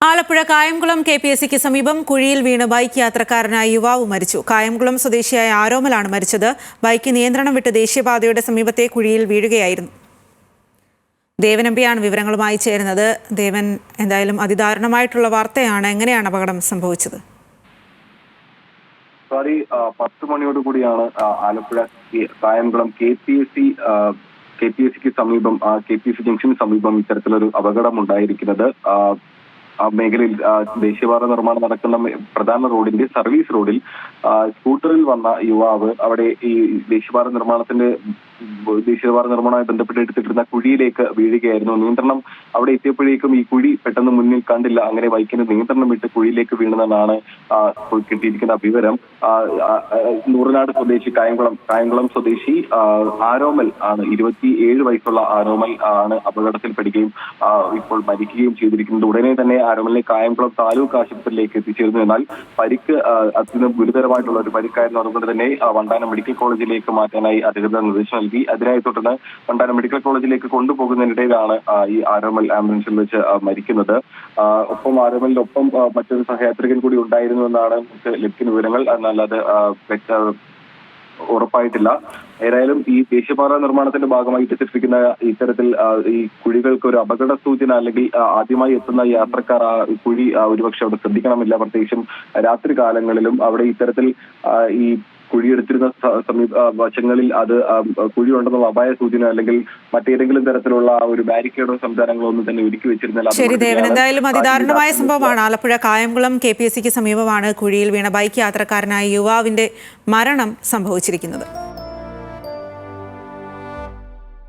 ആലപ്പുഴ കായംകുളം KPSCക്ക് സമീപം കുഴിയിൽ വീണ് ബൈക്ക് യാത്രക്കാരനായ യുവാവ് മരിച്ചു. കായംകുളം സ്വദേശിയായ ആരോമലാണ് മരിച്ചത്. ബൈക്ക് നിയന്ത്രണം വിട്ട് ദേശീയപാതയുടെ സമീപത്തെ കുഴിയിൽ വീഴുകയായിരുന്നു. ദേവൻ എംപിയാണ് വിവരങ്ങളുമായി ചേരുന്നത്. ദേവൻ, എന്തായാലും അതിദാരുണമായിട്ടുള്ള വാർത്തയാണ്. എങ്ങനെയാണ് അപകടം സംഭവിച്ചത്? 10 മണിയോടുകൂടിയാണ് ആലപ്പുഴ കായംകുളം KPSCക്ക് സമീപം KPSC ജംഗ്ഷന് സമീപം ഇത്തരത്തിലൊരു അപകടം ഉണ്ടായിരിക്കുന്നത്. ആ മേഖലയിൽ ദേശീയപാത നിർമ്മാണം നടക്കുന്ന പ്രധാന റോഡിന്റെ സർവീസ് റോഡിൽ സ്കൂട്ടറിൽ വന്ന യുവാവ് അവിടെ ഈ ദേശീയപാത നിർമ്മാണവുമായി ബന്ധപ്പെട്ട് എടുത്തിട്ടിരുന്ന കുഴിയിലേക്ക് വീഴുകയായിരുന്നു. നിയന്ത്രണം അവിടെ എത്തിയപ്പോഴേക്കും ഈ കുഴി പെട്ടെന്ന് മുന്നിൽ കണ്ടില്ല. അങ്ങനെ ബൈക്കിന് നിയന്ത്രണം വിട്ട് കുഴിയിലേക്ക് വീണതെന്നാണ് കിട്ടിയിരിക്കുന്ന വിവരം. നൂറനാട് സ്വദേശി കായംകുളം സ്വദേശി ആരോമൽ ആണ്, 27 വയസ്സുള്ള ആരോമൽ ആണ് അപകടത്തിൽപ്പെടുകയും ഇപ്പോൾ മരിക്കുകയും ചെയ്തിരിക്കുന്നത്. ഉടനെ തന്നെ ആരോമലിനെ കായംകുളം താലൂക്ക് ആശുപത്രിയിലേക്ക് എത്തിച്ചേർന്നു. എന്നാൽ പരിക്ക് അത്യന്തം ഗുരുതരമായിട്ടുള്ള ഒരു പരിക്കായിരുന്നു. അതുകൊണ്ട് തന്നെ വണ്ടാനം മെഡിക്കൽ കോളേജിലേക്ക് മാറ്റാനായി അധികൃതർ നിർദ്ദേശം നൽകി. അതിനായി തുടർന്ന് വണ്ടാനം മെഡിക്കൽ കോളേജിലേക്ക് കൊണ്ടുപോകുന്നതിനിടയിലാണ് ഈ ആരോമൽ ആംബുലൻസിൽ വെച്ച് മരിക്കുന്നത്. ഒപ്പം ആരോമലിനൊപ്പം മറ്റൊരു സഹയാത്രികൻ കൂടി ഉണ്ടായിരുന്നു എന്നാണ് നമുക്ക് ലഭിക്കുന്ന വിവരങ്ങൾ. എന്നാൽ അത് ഉറപ്പായിട്ടില്ല. ഏതായാലും ഈ ദേശീയപാത നിർമ്മാണത്തിന്റെ ഭാഗമായി എത്തിച്ചിരിക്കുന്ന ഇത്തരത്തിൽ ഈ കുഴികൾക്ക് ഒരു അപകട സൂചന, അല്ലെങ്കിൽ ആദ്യമായി എത്തുന്ന യാത്രക്കാർ ആ കുഴി ഒരുപക്ഷെ അവിടെ ശ്രദ്ധിക്കണമില്ല. പ്രത്യേകിച്ചും രാത്രി കാലങ്ങളിലും അവിടെ ഇത്തരത്തിൽ ഈ കുഴിയെടുത്തിരുന്ന വശങ്ങളിൽ അത് കുഴിയുണ്ടെന്നുള്ള അപായ സൂചന അല്ലെങ്കിൽ മറ്റേതെങ്കിലും തരത്തിലുള്ള ഒരു ബാരിക്കേഡോ സംവിധാനങ്ങളോ ഒന്നും തന്നെ ഒരുക്കി വെച്ചിരുന്നില്ല. ശരി ദേവൻ, എന്തായാലും അതിദാരുണമായ സംഭവമാണ്. ആലപ്പുഴ കായംകുളം KPSCക്ക് സമീപമാണ് കുഴിയിൽ വീണ ബൈക്ക് യാത്രക്കാരനായ യുവാവിന്റെ മരണം സംഭവിച്ചിരിക്കുന്നത്.